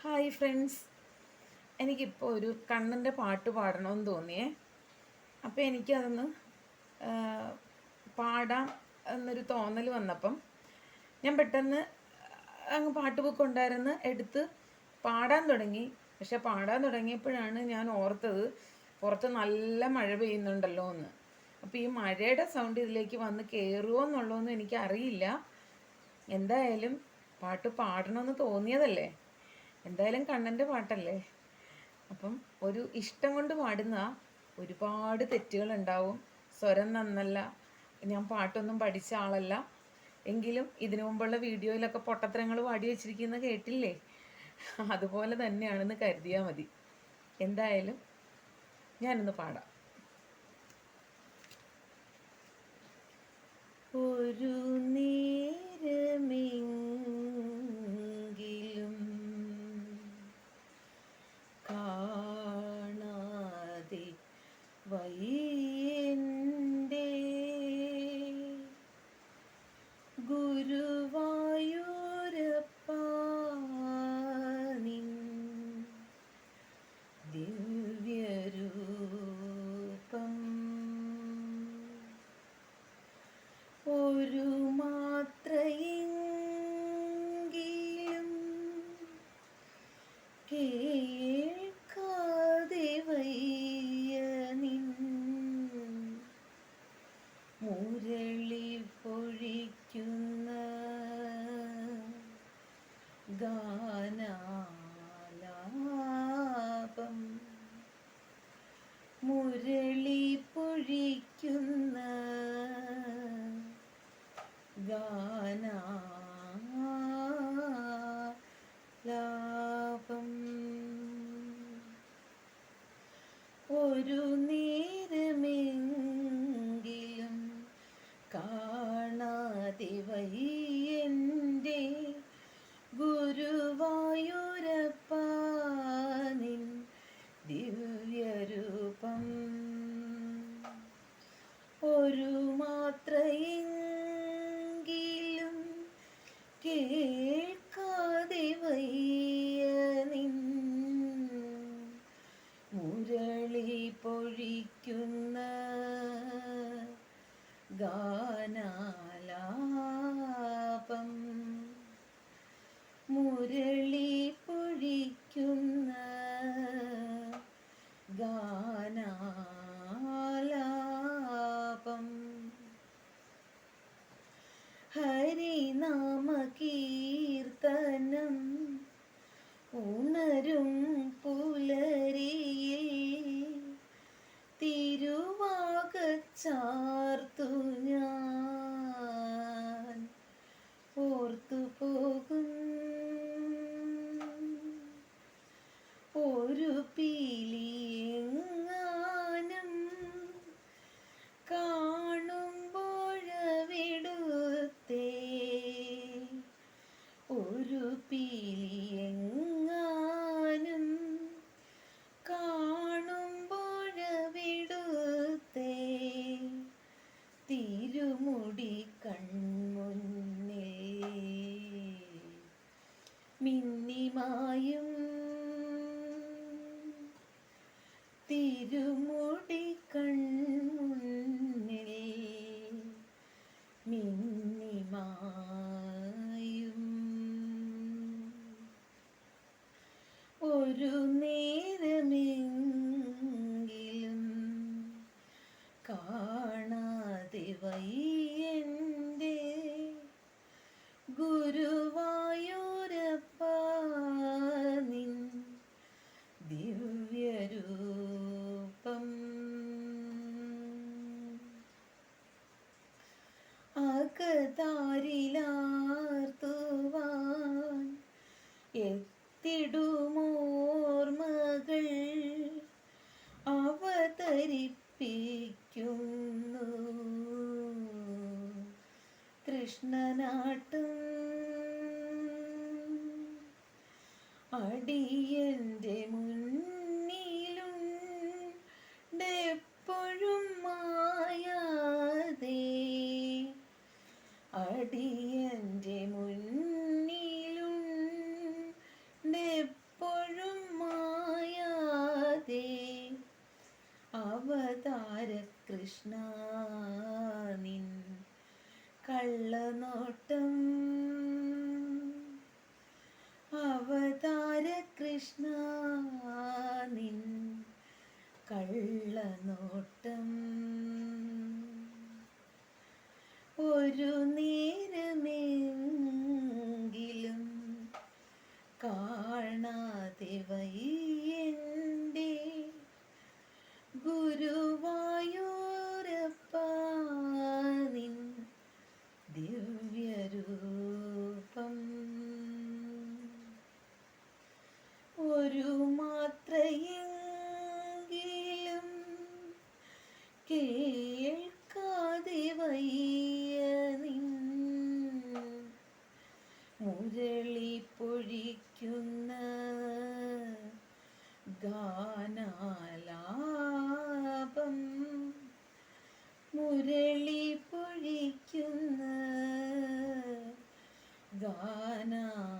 Hi friends, എനിക്കിപ്പോൾ ഒരു കണ്ണൻ്റെ പാട്ട് പാടണമെന്ന് തോന്നിയേ. അപ്പോൾ എനിക്കതൊന്ന് പാടാം എന്നൊരു തോന്നൽ വന്നപ്പം ഞാൻ പെട്ടെന്ന് അങ്ങ് പാട്ട് ബുക്ക് ഉണ്ടായിരുന്ന് എടുത്ത് പാടാൻ തുടങ്ങി. പക്ഷെ പാടാൻ തുടങ്ങിയപ്പോഴാണ് ഞാൻ ഓർത്തത് പുറത്ത് നല്ല മഴ പെയ്യുന്നുണ്ടല്ലോ എന്ന്. അപ്പോൾ ഈ മഴയുടെ സൗണ്ട് ഇതിലേക്ക് വന്ന് കയറുമോ എന്നുള്ളതൊന്നും എനിക്കറിയില്ല. എന്തായാലും പാട്ട് പാടണമെന്ന് തോന്നിയതല്ലേ, എന്തായാലും കണ്ണൻ്റെ പാട്ടല്ലേ. അപ്പം ഒരു ഇഷ്ടം കൊണ്ട് പാടുന്ന ഒരുപാട് തെറ്റുകളുണ്ടാവും. സ്വരം നന്നല്ല, ഞാൻ പാട്ടൊന്നും പഠിച്ച ആളല്ല. എങ്കിലും ഇതിനു മുമ്പുള്ള വീഡിയോയിലൊക്കെ പൊട്ടത്തരങ്ങൾ പാടി വെച്ചിരിക്കുന്നത് കേട്ടില്ലേ, അതുപോലെ തന്നെയാണെന്ന് കരുതിയാൽ മതി. എന്തായാലും ഞാനൊന്ന് പാടാം. ഒരു നേരമെങ്കിലും കാണാതെ വയ്യൻ്റെ ഗുരുവായൂരപ്പാ നിൻ ദിവ്യരൂപം ഒരു മാത്രയെങ്കിലും കേൾക്കാതെ വയ്യ നിൻ മുരളി പൊഴിക്കുന്ന ഗാനാലാപം, മുരളി പൊഴിക്കുന്ന ഗാനാലാപം. ഒരു നേരമെങ്കിലും കാണാതെ വയ്യൻ്റെ ഗുരുവായൂരപ്പാ നിൻ ദിവ്യരൂപം. ഒരു മാത്രയെങ്കിലും കേൾക്കാതെ വയ്യ നിൻ മുരളി പൊഴിക്കുന്ന ഗാനാലാപം, മുരളി പൊഴിക്കുന്ന ഗാനാലാപം. ഹരിനാമ കീർത്തനം ഉണരും പുലരിയിൽ തിരുവാകച്ചാർത്തു ഞാൻ ഓർത്തുപോകും. ഒരു പീലിയെങ്ങാനും കാണുമ്പോഴവിടുത്തെ, ഒരു പീലിയെങ്ങാനും കാണുമ്പോഴവിടുത്തെ തിരുമുടി കൺമുന്നിൽ മിന്നിമായും, തിരുമുടി കൺമുന്നിൽ മിന്നിമായും. ഒരു നേരമെങ്കിലും കാണാതെ വയ്യൻ്റെ ഗുരുവായൂരപ്പാ നിൻ ദിവ്യരൂപം. അകതാരിലാർത്തുവാൻ എത്തിടുമോർമകൾ അവതരിപ്പിക്കുന്നു കൃഷ്ണനാട്ടും. അടിയൻ്റെ മുന്നിലുണ്ടെപ്പോഴും മായാതെ, അടിയൻ്റെ മുന്നിലുണ്ടെപ്പോഴും കൃഷ്ണ നിൻ കള്ളനോട്ടം ഒരു നേരമെങ്കിലും കാണാതെ വയ്യൻ്റെ ഗുരുവായൂരപ്പ നിൻ ദിവ്യരൂപം ഒരു മാത്രയെങ്കിലും കേൾക്കാതെ വയ്യ നിൻ മുരളി പൊഴിക്കുന്ന ഗാനാലാപം മുരളി പൊഴിക്കുന്ന ഗാനാലാപം